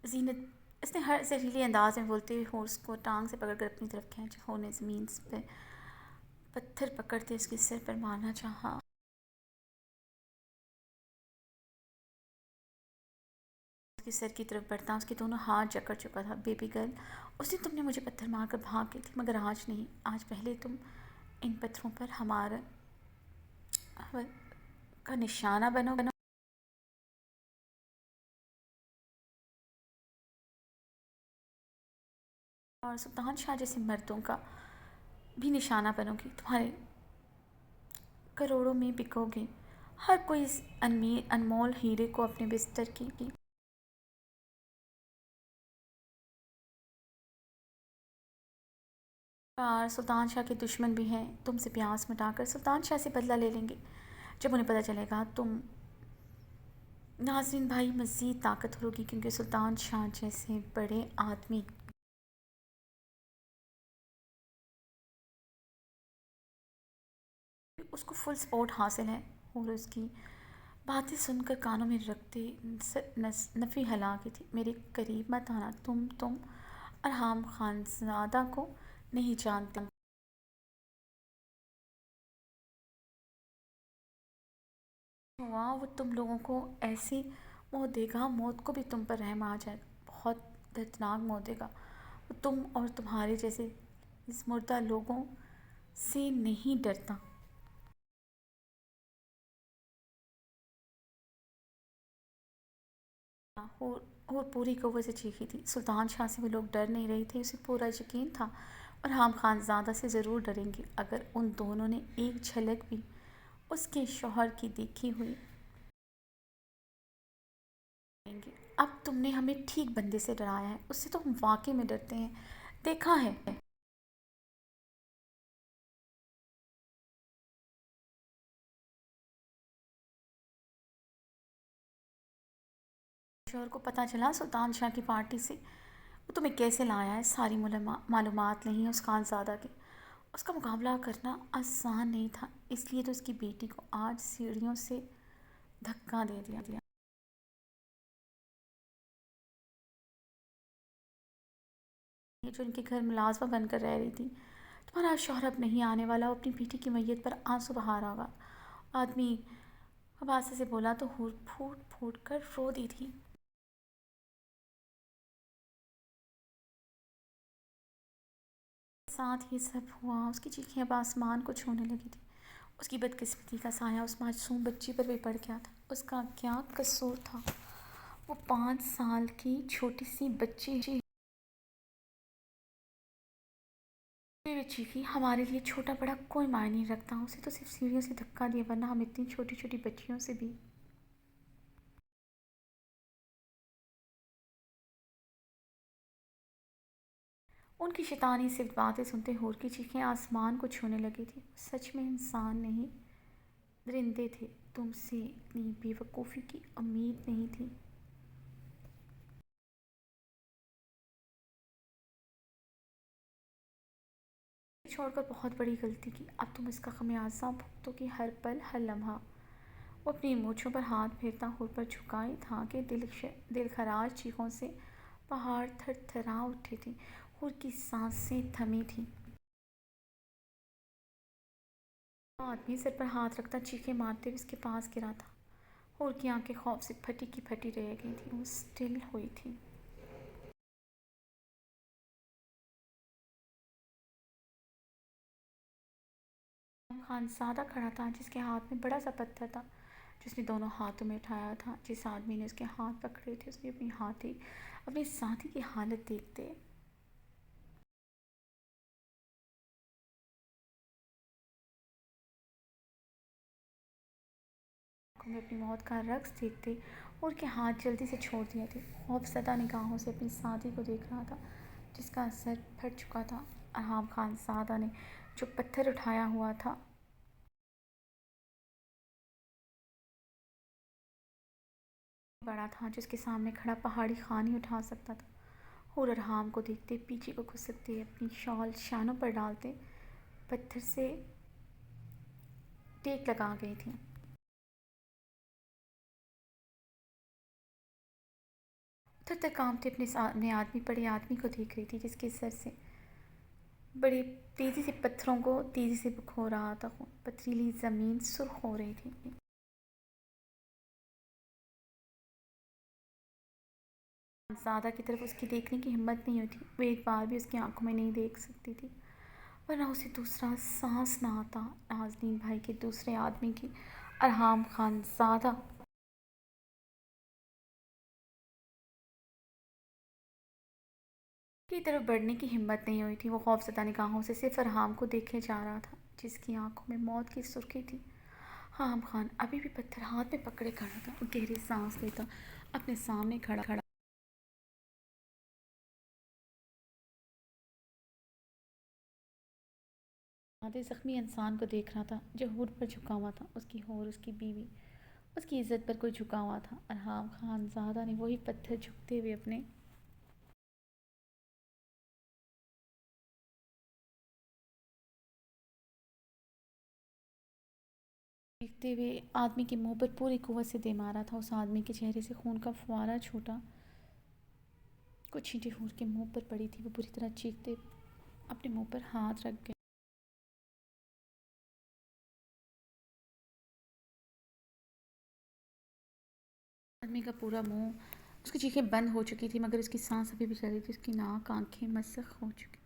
जीनत। इसने हर जहरीले अंदाज में बोलते हुए हॉर्स को टांग से पकड़कर अपनी तरफ खींचा। हॉर्स ने ज़मीन पर पत्थर पकड़ते उसके सिर पर मारना चाहा। उसके सर की तरफ बढ़ता उसके दोनों हाथ जकड़ चुका था। बेबी गर्ल, उस दिन तुमने मुझे पत्थर मारकर भाग गई थी, मगर आज नहीं। आज पहले तुम इन पत्थरों पर हमारा का निशाना बनो। और सुल्तान शाह जैसे मर्दों का भी निशाना बनोगी। तुम्हारे करोड़ों में बिकोगे। हर कोई इस अनमोल हीरे को अपने बिस्तर की और सुल्तान शाह के दुश्मन भी हैं। तुमसे प्यास मिटाकर सुल्तान शाह से बदला ले लेंगे। जब उन्हें पता चलेगा तुम नाज़रीन भाई मज़ीद ताकतवर होगी, क्योंकि सुल्तान शाह जैसे बड़े आदमी उसको फुल सपोर्ट हासिल है। और उसकी बातें सुनकर कानों में रखते नफ़ी हला की थी। मेरे करीब मत आना, तुम अरहाम खानज़ादा को नहीं जानते। हुआ वो तुम लोगों को ऐसी मौत देगा, मौत को भी तुम पर रहम आ जाएगा। बहुत दर्दनाक मौत देगा वो, तुम और तुम्हारे जैसे इस मुर्दा लोगों से नहीं डरता। और पूरी कव्वे से चीखी थी। सुल्तान शाह से वो लोग डर नहीं रहे थे, उसे पूरा यकीन था। और हम खानज़ादा से ज़रूर डरेंगे अगर उन दोनों ने एक झलक भी उसके शौहर की देखी हुई। अब तुमने हमें ठीक बंदे से डराया है, उससे तो हम वाकई में डरते हैं, देखा है। शौहर को पता चला सुल्तान शाह की पार्टी से वो तुम्हें कैसे लाया है, सारी मालूमात नहीं है उस खानज़ादा की। उसका मुकाबला करना आसान नहीं था, इसलिए तो उसकी बेटी को आज सीढ़ियों से धक्का दे दिया। ये जो इनके घर मुलाजमा बनकर रह रही थी, तुम्हारा शौहर अब नहीं आने वाला। वो अपनी बेटी की मैयत पर आंसू बहा रहा होगा। आदमी अबासे से बोला तो हूर फूट फूट कर रो दी थी। साथ ही सब हुआ। उसकी चीखें अब आसमान को छूने लगी थी। उसकी बदकिस्मती का साया उस मासूम बच्ची पर भी पड़ गया था। उसका क्या कसूर था? वो 5 साल की छोटी सी बच्ची भी चीखी। हमारे लिए छोटा बड़ा कोई मायने नहीं रखता। उसे तो सिर्फ सीढ़ियों से धक्का दिया, वरना हम इतनी छोटी छोटी बच्चियों से भी। उनकी शैतानी सिर्फ बातें सुनते हूर की चीखें आसमान को छूने लगी थी। सच में इंसान नहीं, दरिंदे थे। तुमसे इतनी बेवकूफ़ी की उम्मीद नहीं थी। छोड़कर बहुत बड़ी गलती की। अब तुम इसका खमियाजा भुगतोगी, हर पल हर लम्हा। वो अपनी मूछों पर हाथ फेरता हुर पर झुकाई था कि दिल खराज चीखों से पहाड़ थर थरा उठे थे। हुर की सांसें थमी थीं। वो आदमी सिर पर हाथ रखता चीखें मारते हुए उसके पास गिरा था। हुर की आंखें खौफ से फटी की फटी रह गई थी। वो स्टिल हुई थी। खानसादा खड़ा था, जिसके हाथ में बड़ा सा पत्थर था, जिसने दोनों हाथों में उठाया था। जिस आदमी ने उसके हाथ पकड़े थे, उसने अपने साथी की हालत देखते आंखों में अपनी मौत का रक्स देखते और के हाथ जल्दी से छोड़ दिए थे। खौफसदा निगाहों से अपनी साथी को देख रहा था, जिसका सर फट चुका था। अरहाम खान सादा ने जो पत्थर उठाया हुआ था बड़ा था, जिसके सामने खड़ा पहाड़ी खान ही उठा सकता था। और अरहाम को देखते पीछे को घुसकते अपनी शॉल शानों पर डालते पत्थर से टेक लगा गई थी। थर थर कांपते अपने सामने आदमी पड़े आदमी को देख रही थी, जिसके सर से बड़ी तेज़ी से पत्थरों को तेज़ी से बखो रहा था। पथरीली ज़मीन सुर्ख हो रही थी। ज़्यादा की तरफ उसकी देखने की हिम्मत नहीं हुई थी। वो एक बार भी उसकी आंखों में नहीं देख सकती थी, वरना उसे दूसरा सांस ना आता। नाजनीन भाई के दूसरे आदमी की, अरहाम खान ज़्यादा की तरफ बढ़ने की हिम्मत नहीं हुई थी। वो खौफज़दा निगाहों से सिर्फ अरहाम को देखे जा रहा था, जिसकी आंखों में मौत की सुर्खी थी। अरहाम खान अभी भी पत्थर हाथ में पकड़े खड़ा था। वो गहरी सांस लेता अपने सामने खड़ा खड़ा आधे जख्मी इंसान को देख रहा था, जो हूर पर झुका हुआ था। उसकी होर, उसकी बीवी, उसकी इज्जत पर कोई झुका हुआ था। अरहाम खान ज़्यादा ने वही पत्थर झुकते हुए अपने देखते हुए आदमी के मुंह पर पूरी कुव्वत से दे मारा था। उस आदमी के चेहरे से खून का फुवारा छूटा। कुछ छींटे हूर के मुंह पर पड़ी थी। वो बुरी तरह चीखते अपने मुंह पर हाथ रख गए। आदमी का पूरा मुंह, उसकी चीखें बंद हो चुकी थी, मगर उसकी सांस अभी भी चल रही थी। उसकी नाक, आंखें मसख हो चुकी।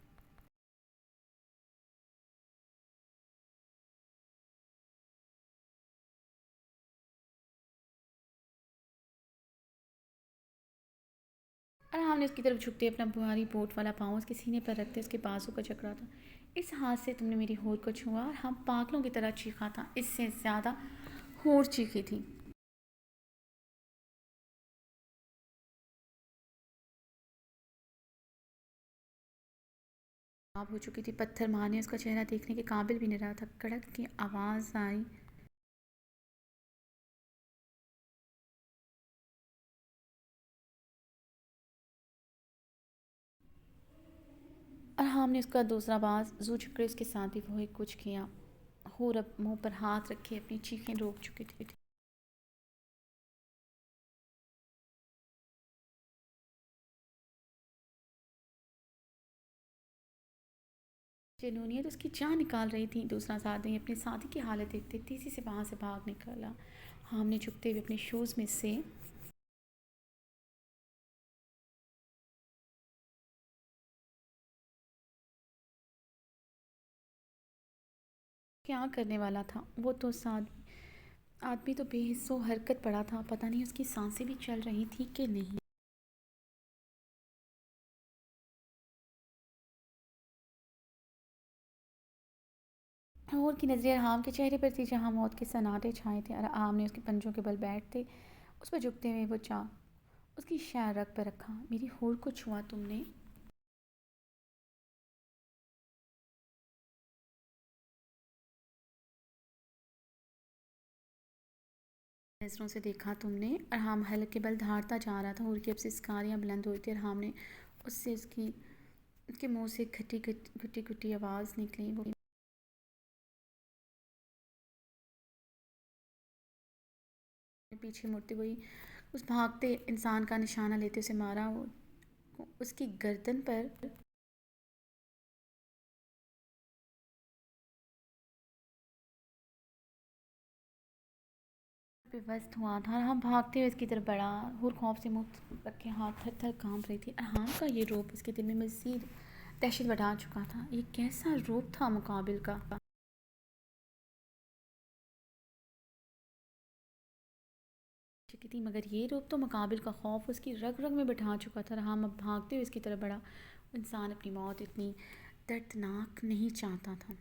और हमने उसकी तरफ झुकते अपना भारी बोट वाला पाँव उसके सीने पर रखते उसके बाजू को जकड़ा था। इस हाथ से तुमने मेरी होर को छुआ और हम पागलों की तरह चीखा था। इससे ज़्यादा होर चीखी थी। खराब हो चुकी थी। पत्थर मारने उसका चेहरा देखने के काबिल भी नहीं रहा था। कड़क की आवाज़ आई और हमने उसका दूसरा बाज जू छकड़े उसके साथ ही वही कुछ किया। होर अब मुंह पर हाथ रखे अपनी चीखें रोक चुकी थी। जिन्होंने तो उसकी जान निकाल रही थी। दूसरा आदमी अपने साथी की हालत देखते तेज़ी से वहाँ से भाग निकला। हमने झुकते हुए अपने शूज़ में से क्या करने वाला था। वो तो आदमी तो बेहिस्सो हरकत पड़ा था। पता नहीं उसकी सांसें भी चल रही थी कि नहीं। और की नज़रें अरहाम के चेहरे पर थी जहाँ मौत के सन्नाटे छाए थे। अरहाम ने उसके पंजों के बल बैठते उस पर झुकते हुए वो उसकी शायर रग पर रखा। मेरी होर को छुआ तुमने। नज़रों से देखा तुमने। अरहाम हलक के बल धारता जा रहा था और की अब से स्कारियाँ बुलंद हुई थी। अरहाम ने उससे उसके मुंह से खटी घुटी घुटी आवाज़ निकली। वो पीछे मुड़ती हुई उस भागते इंसान का निशाना लेते उसे मारा। वो उसकी गर्दन पर बेबस हुआ था। हम भागते हुए इसकी तरफ बढ़ा और खौफ से मुंह रख के हाथ थर थर कांप रही थी। अरहाम का ये रूप उसके दिल में मज़ीद दहशत बढ़ा चुका था। ये कैसा रूप था मुकाबिल का चुकी थी, मगर ये रूप तो मुकाबिल का खौफ उसकी रग रग में बिठा चुका था। अरहाम अब भागते हुए इसकी तरफ बढ़ा। इंसान अपनी मौत इतनी दर्दनाक नहीं चाहता था।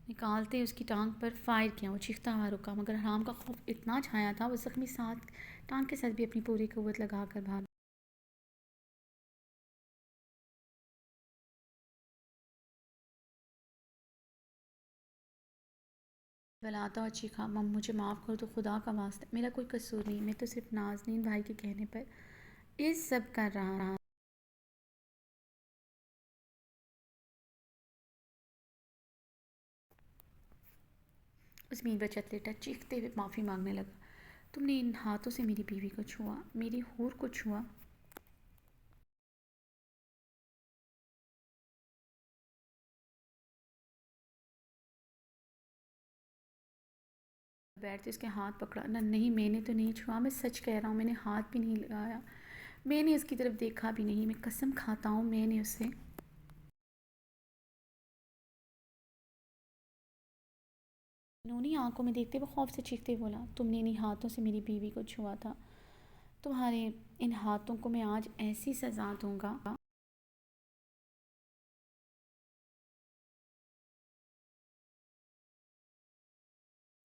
निकालते उसकी टांग पर फायर किया। वो चीखता हुआ रुका, मगर हराम का खौफ इतना छाया था वो जख्मी साथ टांग के साथ भी अपनी पूरी कुव्वत लगाकर भागा। बलाता और चीखा, मम मुझे माफ़ कर दो, खुदा का वास्ता मेरा कोई कसूर नहीं। मैं तो सिर्फ नाजनीन भाई के कहने पर ये सब कर रहा। ज़मीन पर चत लेटा चीखते हुए माफ़ी मांगने लगा। तुमने इन हाथों से मेरी बीवी को छुआ, मेरी हूर को छुआ। बैठते उसके हाथ पकड़ा। ना नहीं, मैंने तो नहीं छुआ, मैं सच कह रहा हूँ, मैंने हाथ भी नहीं लगाया। मैंने उसकी तरफ देखा भी नहीं। मैं कसम खाता हूँ मैंने उससे नूनी आंखों में देखते वो खौफ से चीखते बोला, तुमने इन्हीं हाथों से मेरी बीवी को छुआ था। तुम्हारे इन हाथों को मैं आज ऐसी सज़ा दूंगा।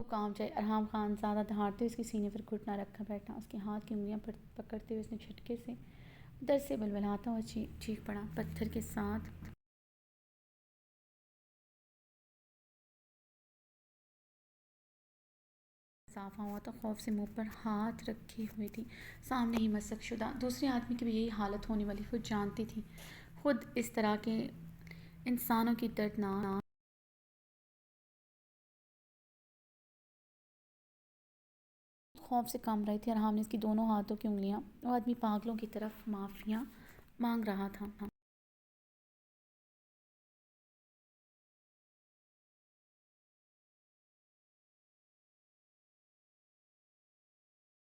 वो काम चाहे। अरहाम खान ज़्यादा दहाड़ते उसके सीने पर घुटना रखा बैठा। उसके हाथ की उंगलियां पकड़ते हुए उसने झटके से दर्द से बलबलाता हुआ चीख पड़ा। पत्थर के साथ साफा हुआ तो खौफ से मुंह पर हाथ रखे हुए थी। सामने ही मशक शुदा दूसरे आदमी की भी यही हालत होने वाली खुद जानती थी। खुद इस तरह के इंसानों की दर्दनाक खौफ से काम रही थी। अरहाम ने इसकी दोनों हाथों की उंगलियां वो आदमी पागलों की तरफ माफिया मांग रहा था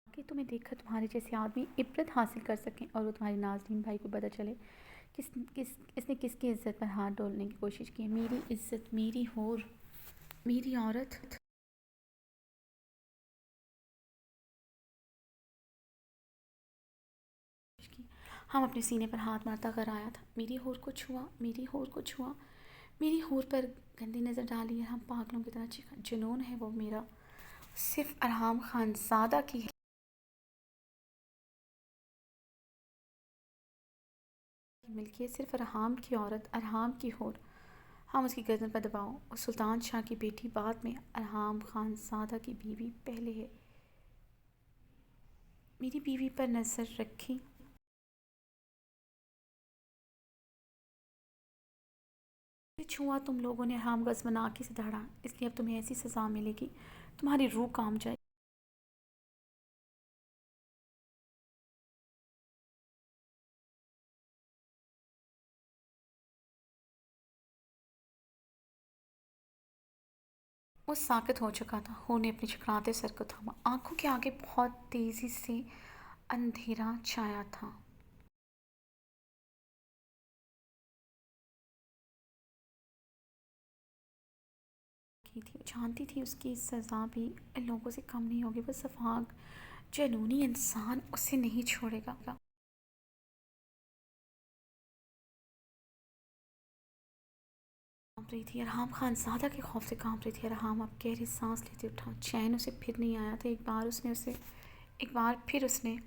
कि तुम्हें देखकर तुम्हारे जैसे आदमी इबरत हासिल कर सकें और वो तुम्हारे नाज़रीन भाई को पता चले किस किस इसने किसकी इज्जत पर हाथ डोलने की कोशिश की। मेरी इज्जत, मेरी होर, मेरी औरत की। हम अपने सीने पर हाथ मारता कर आया था। मेरी होर को छुआ, मेरी होर को छुआ, मेरी होर पर गंदी नज़र डाली है। हम पागलों की तरह चीखा। जुनून है वो मेरा, सिर्फ अरहाम खानजादा की मिल्कियत, सिर्फ अरहाम की औरत, अरहाम की होर। हम उसकी गर्दन पर दबाओ। और सुल्तान शाह की बेटी बाद में, अरहाम खानजादा की बीवी पहले है। मेरी बीवी पर नज़र रखी। छुआ तुम लोगों ने, अरहाम गज़्ब आंखें से दहाड़ा, इसलिए अब तुम्हें ऐसी सज़ा मिलेगी तुम्हारी रूह काम जाए। वो साकित हो चुका था। हूर ने अपने चकराते सर को थामा। आंखों के आगे बहुत तेजी से अंधेरा छाया था। की थी, जानती थी उसकी सज़ा भी इन लोगों से कम नहीं होगी। वो सफाक जनूनी इंसान उसे नहीं छोड़ेगा। कांप रही थी। अरहाम खानज़ादा के खौफ से कांप रही थी। अरहाम अब गहरी सांस लेते उठा। चैन उसे फिर नहीं आया था। एक बार फिर उसने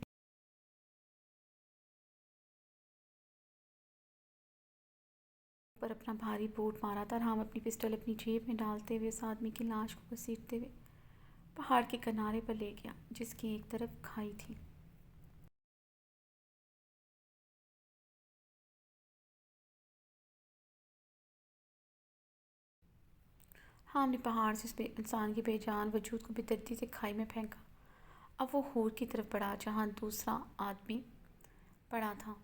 पर अपना भारी बूट मारा था। अरहाम अपनी पिस्टल अपनी जेब में डालते हुए उस आदमी की लाश को घसीटते हुए पहाड़ के किनारे पर ले गया, जिसकी एक तरफ खाई थी। हाँ, हमने पहाड़ से उस इंसान की बेजान वजूद को बेदर्दी से खाई में फेंका। अब वो हूर की तरफ बढ़ा जहाँ दूसरा आदमी पड़ा था।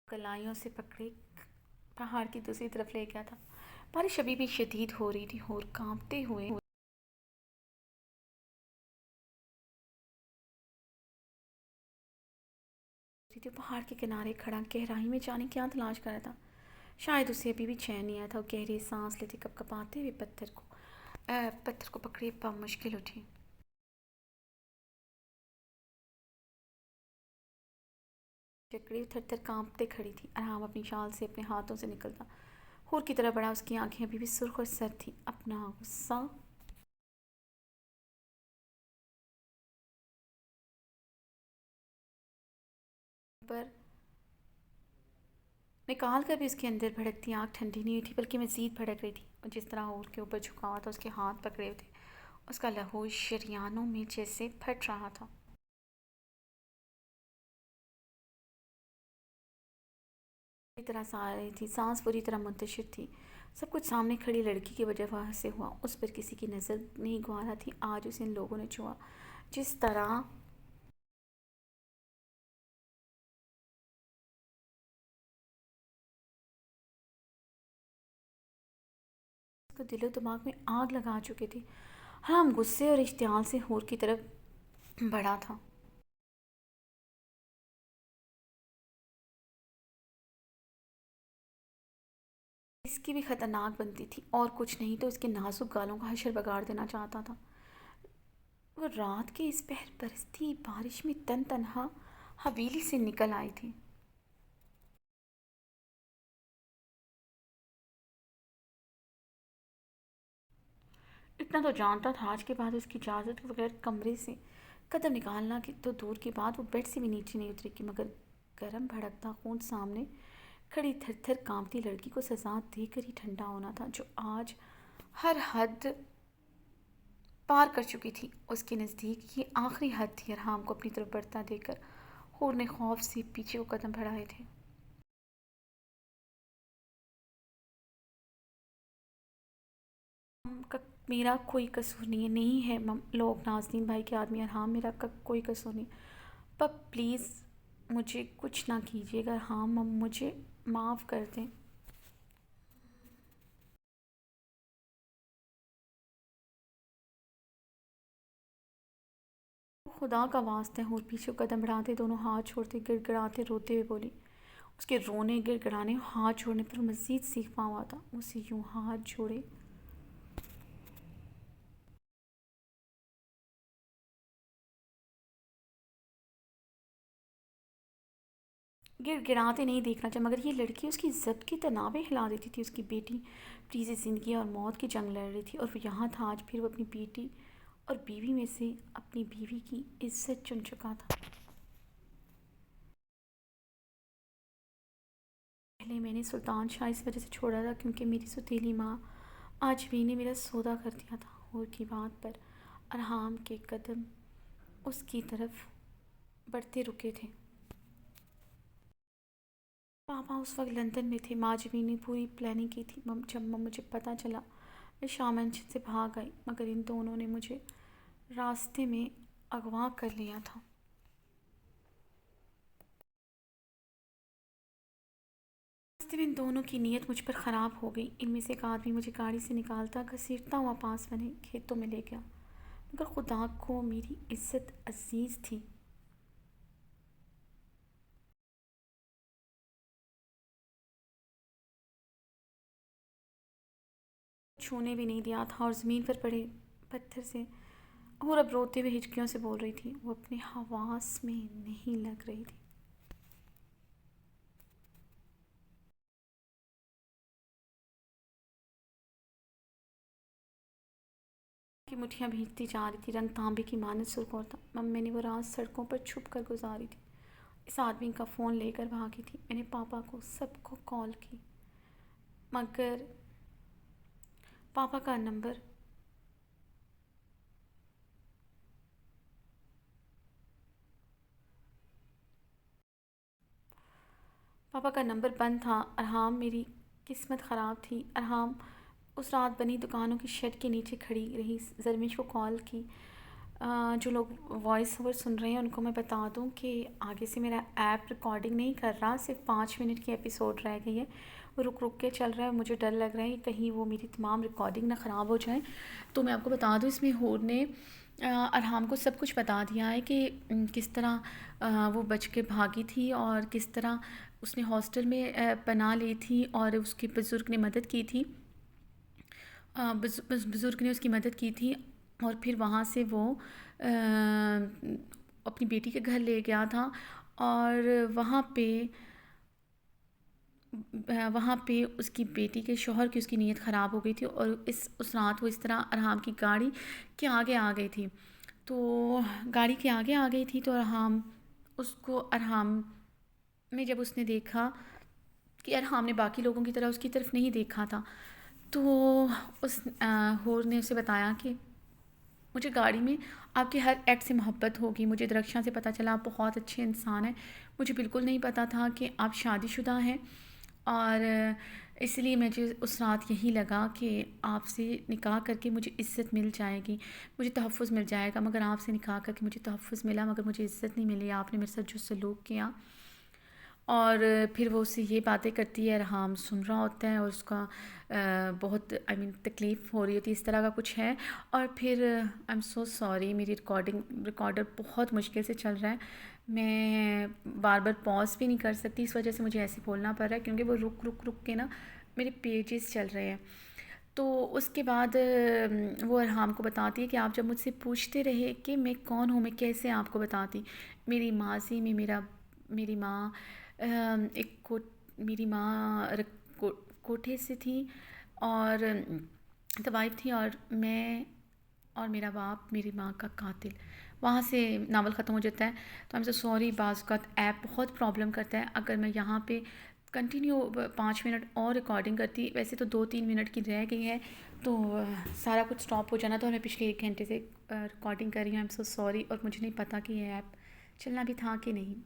कलाइयों से पकड़े पहाड़ की दूसरी तरफ ले गया था। बारिश अभी भी शदीद हो रही थी। हूर कांपते हुए जो पहाड़ के किनारे खड़ा गहराई में जाने क्या तलाश कर रहा था। शायद उसे अभी भी चैन नहीं आया था। गहरी सांस लेते कपकपाते हुए पत्थर को पकड़े पा मुश्किल उठी। चकड़ी थर थर कांपते खड़ी थी। अरहाम अपनी शाल से अपने हाथों से निकलता हूर की तरह बड़ा। उसकी आंखें अभी भी सुर्ख और सर्द थी। अपना गुस्सा पर निकाल कर भी उसके अंदर भड़कती आग ठंडी नहीं हुई थी, बल्कि मज़ीद भड़क रही थी। और जिस तरह हूर के ऊपर झुका हुआ था, उसके हाथ पकड़े हुए थे, उसका लहू शरियानों में जैसे फट रहा था। पूरी तरह सा आ रही थी, सांस पूरी तरह मुंतशिर थी। सब कुछ सामने खड़ी लड़की की वजह से हुआ। उस पर किसी की नज़र नहीं गुआरा थी। आज उसे इन लोगों ने छुआ जिस तरह उसको दिलो दिमाग में आग लगा चुके थे। हम गुस्से और इश्तियाल से हूर की तरफ बढ़ा था। इसकी भी खतरनाक बनती थी और कुछ नहीं तो उसके नाजुक गालों का हशर बगाड़ देना चाहता था। वो रात के इस पहर बरसती बारिश में तन तनहा हवेली से निकल आई थी। इतना तो जानता था आज के बाद उसकी इजाज़त के बगैर कमरे से कदम निकालना कि तो दूर की बात, वो बेड से भी नीचे नहीं उतरेगी। मगर गर्म भड़कता खून सामने खड़ी थर थर कांपती लड़की को सजा देकर ही ठंडा होना था, जो आज हर हद पार कर चुकी थी। उसके नज़दीक ये आखिरी हद थी। अरहाम को अपनी तरफ बढ़ता देखकर हूर ने खौफ से पीछे को कदम बढ़ाए थे। का मेरा कोई कसूर नहीं है, नहीं है लोग नाज़नीन भाई के आदमी। अरहाम मेरा का कोई कसूर नहीं। पर प्लीज़ मुझे कुछ ना कीजिएगा। हाँ मम, मुझे माफ़ कर दें। खुदा का वास्ता है। और पीछे कदम बढ़ाते दोनों हाथ छोड़ते गिड़गिड़ाते रोते हुए बोली। उसके रोने गिड़गिड़ाने हाथ छोड़ने पर मज़ीद सीखा हुआ था। उसे यूं हाथ जोड़े गिड़गिड़ाते नहीं देखना चाहिए, मगर ये लड़की उसकी इज्जत की तनाबे हिला देती थी। उसकी बेटी प्लीज़ ज़िंदगी और मौत की जंग लड़ रही थी और वो यहाँ था आज। फिर वो अपनी बेटी और बीवी में से अपनी बीवी की इज्जत चुन चुका था। पहले मैंने सुल्तान शाह इस वजह से छोड़ा था क्योंकि मेरी सौतेली माँ आज भी ने मेरा सौदा कर दिया था। और की बात पर अरहाम के कदम उसकी तरफ बढ़ते रुके थे। पापा उस वक्त लंदन में थे। माजवी ने पूरी प्लानिंग की थी। जब मुझे पता चला मैं शामंशन से भाग आई, मगर इन दोनों ने मुझे रास्ते में अगवा कर लिया था। रास्ते में इन दोनों की नीयत मुझ पर ख़राब हो गई। इनमें से एक आदमी मुझे गाड़ी से निकालता घसीटता हुआ पास बने खेतों में ले गया, मगर खुदा को मेरी इज्जत अजीज़ थी। छूने भी नहीं दिया था और ज़मीन पर पड़े पत्थर से, और अब रोते हुए हिचकियों से बोल रही थी। वो अपने हवास में नहीं लग रही थी। की मुठ्ठियाँ भीगती जा रही थी, रंग तांबे की मानद सुर्ख और था। मम्मी ने वो रात सड़कों पर छुप कर गुजारी थी। इस आदमी का फ़ोन लेकर भागी थी। मैंने पापा को सबको कॉल की, मगर पापा का नंबर बंद था। अरहाम, मेरी किस्मत ख़राब थी। अरहाम उस रात बनी दुकानों की शेड के नीचे खड़ी रही। जरमिश को कॉल की। जो लोग वॉइस ओवर सुन रहे हैं उनको मैं बता दूं कि आगे से मेरा ऐप रिकॉर्डिंग नहीं कर रहा, सिर्फ 5 मिनट की एपिसोड रह गई है। वो रुक रुक के चल रहा है। मुझे डर लग रहा है कि कहीं वो मेरी तमाम रिकॉर्डिंग ना ख़राब हो जाए। तो मैं आपको बता दूं, इसमें हूर ने अरहाम को सब कुछ बता दिया है कि किस तरह वो बच के भागी थी और किस तरह उसने हॉस्टल में पनाह ली थी और उसके बुज़ुर्ग ने मदद की थी। बुज़ुर्ग ने उसकी मदद की थी और फिर वहाँ से वो अपनी बेटी के घर ले गया था। और वहाँ पे उसकी बेटी के शौहर की उसकी नीयत ख़राब हो गई थी और उस रात वो इस तरह अरहाम की गाड़ी के आगे आ गई थी। तो गाड़ी के आगे आ गई थी तो अरहाम में जब उसने देखा कि अरहाम ने बाकी लोगों की तरह उसकी तरफ नहीं देखा था, तो उस हूर ने उसे बताया कि मुझे गाड़ी में आपके हर एक्ट से मोहब्बत होगी। मुझे दरख्शां से पता चला आप बहुत अच्छे इंसान हैं। मुझे बिल्कुल नहीं पता था कि आप शादीशुदा हैं, और इसलिए मुझे उस रात यही लगा कि आपसे निकाह करके मुझे इज़्ज़त मिल जाएगी, मुझे तहफ़्फ़ुज़ मिल जाएगा। मगर आपसे निकाह करके मुझे तहफ़्फ़ुज़ मिला, मगर मुझे इज़्ज़त नहीं मिली। आपने मेरे साथ जो सलूक किया। और फिर वो उससे ये बातें करती है, अरहाम सुन रहा होता है और उसका बहुत तकलीफ़ हो रही होती है, इस तरह का कुछ है। और फिर आई एम सो सॉरी, मेरी रिकॉर्डर बहुत मुश्किल से चल रहा है। मैं बार बार पॉज़ भी नहीं कर सकती, इस वजह से मुझे ऐसे बोलना पड़ रहा है क्योंकि वो रुक रुक रुक के ना मेरे पेजेस चल रहे हैं। तो उसके बाद वो अरहाम को बताती है कि आप जब मुझसे पूछते रहे कि मैं कौन हूँ, मैं कैसे आपको बताती। मेरी माजी में मेरी माँ एक मेरी माँ कोठे से थी और तवाइफ थी, और मैं और मेरा बाप मेरी माँ का कातिल। वहाँ से नावल ख़त्म हो जाता है। तो आई एम सो सॉरी, बाज़ का ऐप बहुत प्रॉब्लम करता है। अगर मैं यहाँ पे कंटिन्यू 5 मिनट और रिकॉर्डिंग करती, वैसे तो 2-3 मिनट की रह गई है, तो सारा कुछ स्टॉप हो जाना। तो मैं पिछले 1 घंटे से रिकॉर्डिंग कर रही हूँ। आई एम सो सॉरी, और मुझे नहीं पता कि ये ऐप चलना भी था कि नहीं।